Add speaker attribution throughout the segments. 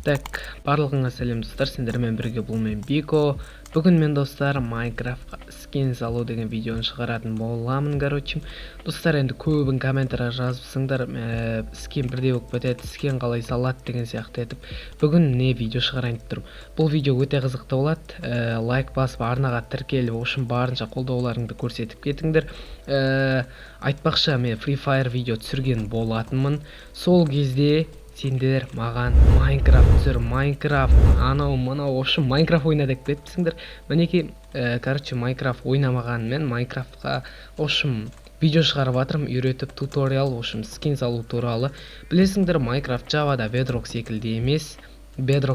Speaker 1: Так, барлығыңа сәлем достар, сендермен бірге бұл мен Бико. Бүгін мен достар Майнкрафтқа скин салу деген видеоны шығаратын боламын. Достар, енді көбін комментария жазыпсыңдар, скин бірде болып кетеді, скин қалай салады деген сияқты етіп. Бүгін не видео шығарайын деп тұрмын. Бұл видео өте қызықты болады. Лайк басып, арнаға тіркеліп, ошын барынша қолдауларыңды көрсетіп кетіңдер. Айтпақшы, мен Free Fire видео түсірген болатынмын. Сол кезде сендер маған Майнкрафт түсір, Майнкрафт, анау ошын Майнкрафт ойна деп кетіпсіңдер. Мінекей, Майнкрафт ойнамағанмен Майнкрафтқа ошым видео шығарып жатырмын, үйретіп туториал, ошым скин салу туралы. Білесіңдер, Майнкрафт Java'да Bedrock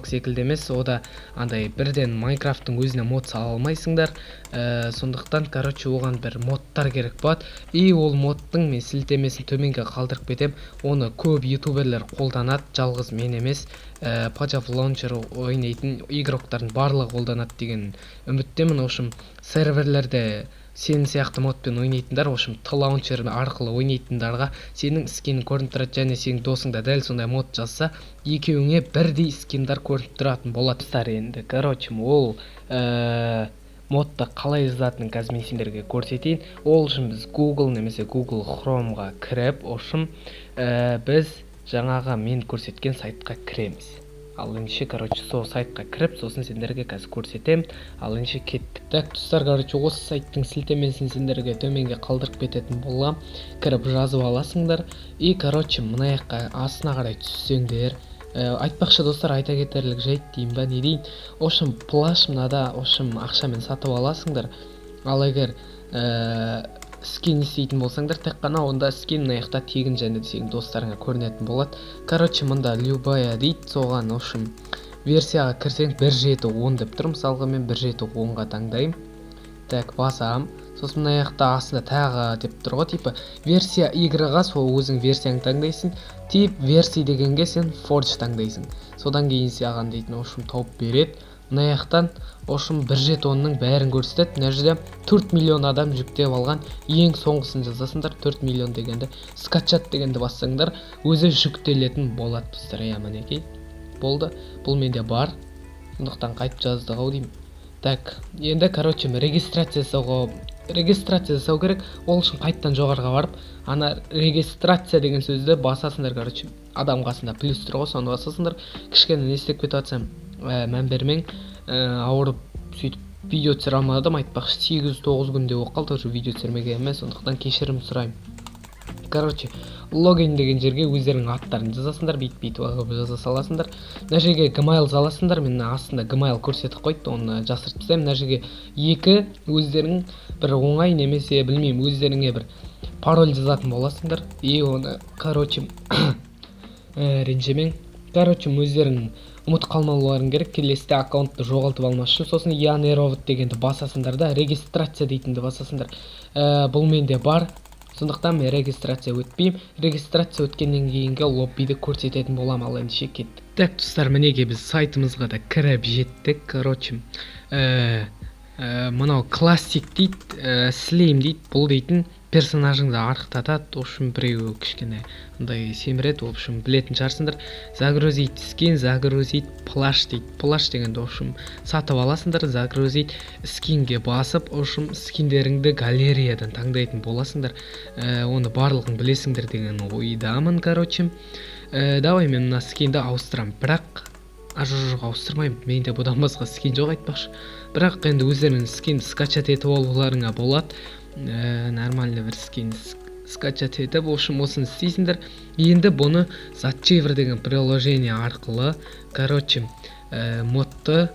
Speaker 1: секілді емес, ода андай бірден Майнкрафттың өзіне мод сала алмайсыңдар. Сондықтан, оған бір модтар керек болады. И ол модтың мен сілтемесін төменге қалдырып кетем. Оны көп ютуберлер қолданады, жалғыз мен емес. Pajaf Launcher ойнайтын игроктардың барлығы қолданады деген үміттемін. Ошым серверлерде сен сияқты модпен ойнайтындар, ошым Launcher арқылы ойнайтындарға сенің скинің көрініп тұрады, және сенің досыңда дәл сондай мод жазса, екеуіңе бірдей скиндар көрініп тұратын болады. Енді ол модты қалай жазатынын қазір мен сендерге көрсетейін. Ол үшін біз Google немесе Google Chromeға кіріп, ошым біз жаңаға мен көрсеткен сайтқа кіреміз. Ал ендеше, сол сайтқа кіріп, сосын сендерге қазір көрсетем. Ал ендеше кеттік. Так, достар, осы сайттың сілтемесін сендерге төменге қалдырып кететін болам. Кіріп жазып аласыңдар. И, мына жаққа астына қарай түссеңдер. Айтпақшы достар, айта кетерлік жайт дейін ба, не дейін. Ошым плаш мынада, ошым ақшамен сатып аласыңдар. Ал егер скин істейтін болсаңдар, тек қана онда скин мына жақта тегін және сенің достарыңа көрінетін болады. Мында любая дейді, соған ошым версияға кірсең 1.7.10 деп тұр. Мысалға мен 1.7.10-ға таңдайым. Так, басам. Сосын мына жақта астында тағы деп тұр ғой, типа версия игрыға сол өзің версияң таңдайсың. Тип версия дегенге сен Forge таңдайсың. Содан кейін саған дейтін ошым тауып береді. Мына жақтан ошым 1.10-ның бәрін көрсетеді. Мына жерде 4 миллион адам жүктеп алған. Ең соңғысын жазасыңдар, 4 миллион дегенде скачат дегенді бассаңдар, өзі жүктелетін болады достар. Мінекей болды. Бұл менде бар. Сондықтан қайтып жаздық ау деймін. Так, енді регистрация жасау керек. Ол үшін қайттан жоғарға барып, ана регистрация деген сөзді басасыңдар. Адам қасында плюс тұр ғой, соны басасыңдар. Кішкене не істеп кетіп жатсам мән бермең. Ауырып сөйтіп видео түсіре алмадым. Айтпақшы 8-9 күнде болып қалды, уже видео түсірмегеніме, сондықтан кешірім сұраймын. Логин деген жерге өздерің аттарын жазасыңдар, бит жаза саласыңдар. Мына жерге Gmail саласыңдар. Мен астында Gmail көрсетіп қойды, оны жасырып тастаймын. Мына жерге 2 өздерің бір оңай немесе білмеймін, өздеріңе бір пароль жазатын боласыңдар. И оны ренжімең. Өздерің ұмыт қалмауларың керек, келесіде аккаунтты жоғалтып алмас үшін. Сосын Yanerovd дегенді басасыңдар да, регистрация дейтінді басасыңдар. Бұл менде бар. Сондықтан мен регистрация өтпеймін. Регистрация өткеннен кейінгі лоббиді көрсететін болам. Ал ендеше кеттік. Так, достар, мінеге біз сайтымызға да кіріп жеттік. Мынау классик дейді, слейм дейді. Бұл дейтін персонажыңды арықтатады. Ошым біреу кішкене семірет, ошым білетін шығарсыңдар. Загрузить скин, загрузить плаш дейді. Плаш дегенді ошым сатып аласыңдар. Загрузить скинге басып, ошым скиндеріңді галереядан таңдайтын боласыңдар. Оны барлығын білесіңдер деген ойдамын. Давай мен мына скинді ауыстырам. Бірақ ауыстырмайым. Менде бұдан басқа скин жоқ, айтпақшы. Бірақ енді өздерінің скинді скачат етіп алуларыңа болады. Нормальный бір скин скачат етіп, ошым осын істейсіңдер. Енді бұны Zatchever деген приложение арқылы, модты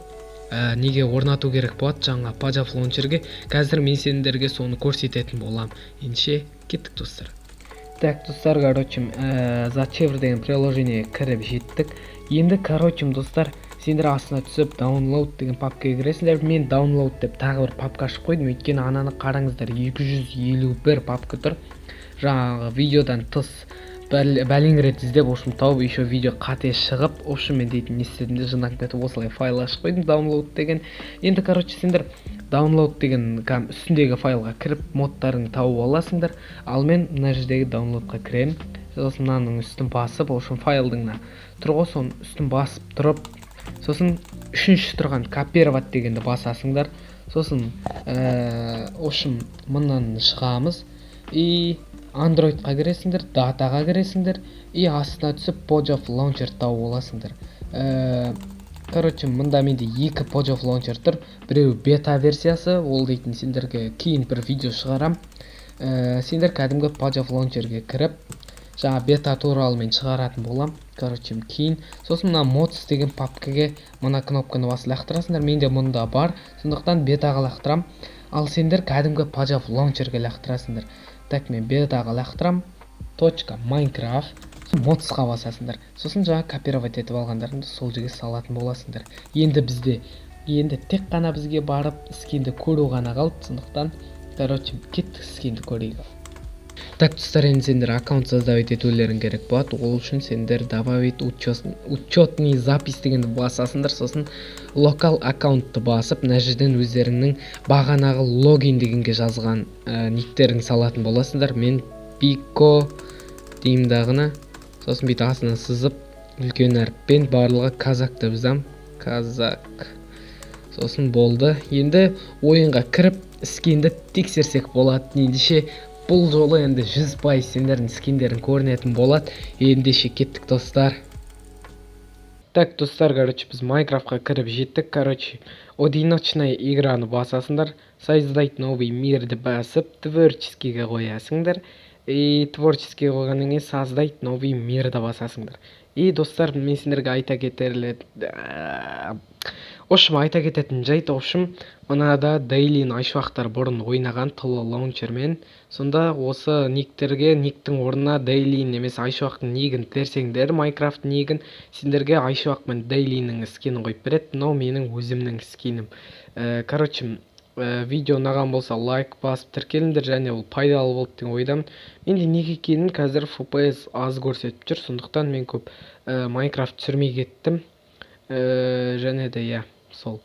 Speaker 1: неге орнату керек болады, жаңа Pajaf Launcherге. Қазір мен сендерге соны көрсететін болам. Ендеше кеттік достар. Так, достар, Zatchever деген приложение кіріп жеттік. Енді, достар, сендер астына түсіп, download деген папкаға кіресіңдер. Мен download деп тағы бір папка ашып қойдым. Өйткені ананы қараңыздар, 251 папка тұр. Жаңағы видеодан тыс бәлең рет іздеп, ошым тауып, еще видео қате шығып, ошым мен дейтін не істедімде жинап кетіп, осылай файл ашып қойдым, download деген. Енді, сендер download деген үстіндегі файлға кіріп, модтарын тауып аласыңдар. Ал мен мына жердегі downloadқа кіремін. Сосын мынаның үстін басып, ошым файлдың тұр ғой, соның үстін басып тұрып, сосын үшінші тұрған копировать дегенді басасыңдар. Сосын общем мындан шығамыз и Androidқа кіресіңдер, датаға кіресіңдер и астына түсіп Pojov Launcher тауып аласыңдар. Короче, мында менде екі Pojov Launcher тұр. Біреу бета версиясы, ол дейтін сендерге кейін бір видео шығарам. Сендер кәдімгі Pojov Launcherге кіріп, жаңа бета туралы мен шығаратын болам. Короче, кейін сосын мына mods деген папкаге мына кнопканы басып лақтырасыңдар. Менде мұнда бар, сондықтан бетаға лақтырам. Ал сендер кәдімгі Pojov Launcherге лақтырасыңдар. Так, мен бетаға лақтырам. .minecraft modsқа басасыңдар. Сосын жаңа копировать етіп алғандарыңды сол жерге салатын боласыңдар. Енді тек қана бізге барып скинді көру ғана қалды. Сондықтан, короче, кеттік скинді көрейік. Так, достар, енді сендер аккаунт создавать етулерің керек болады. Ол үшін сендер добавить учетный запись дегенді басасыңдар. Сосын локал аккаунтты басып, мына жерден өздеріңнің бағанағы логин дегенге жазған никтерін салатын боласыңдар. Мен Biko деймін дағына. Сосын бейт астынан сызып, үлкен әріппен барлығы казакты бізам. Казак. Сосын болды. Енді ойынға кіріп, скинді тексерсек болады. Ендеше бұл жолы енді 100% сендердің скиндерін көрінетін болады. Ендеше кеттік, достар. Так, достар, короче, біз Майнкрафтқа кіріп жеттік. Короче, одиночная играны басасыңдар. Создать новый мирді басып, творческийге қоясыңдар. И творческий қойғаннан кейін создать новый мирді басасыңдар. И достар, мен сендерге айта кететін жайт, мынада Daily айшуақтар бұрын ойнаған тылы лаунчермен. Сонда осы никтің орнына Daily немесе айшуақтың нигін терсеңдер, Minecraft нигін, сендерге айшуақ мен Daily'нің скинін қойып береді. Мынау менің өзімнің скинім. Короче, видео ұнаған болса лайк басып тіркеліңдер, және ол пайдалы болды деген ойдамын. Менде неге екенін қазір FPS аз көрсетіп жүр, сондықтан мен көп Minecraft түсірмей кеттім. Және де сол.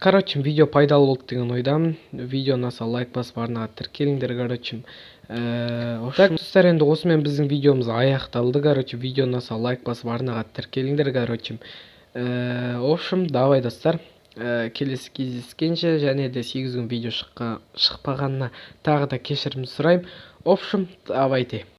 Speaker 1: Короче, видео пайдалы болды деген ойдамын. Видео ұнаса лайк басып арнаға тіркеліңдер, короче. Так, достар, енді осымен біздің видеомыз аяқталды. Короче, видео ұнаса лайк басып арнаға тіркеліңдер, короче. Давай, достар. Келесі кездескенше, және де 8 күн видео шықпағанына тағы да кешірім сұрайым. Давайте.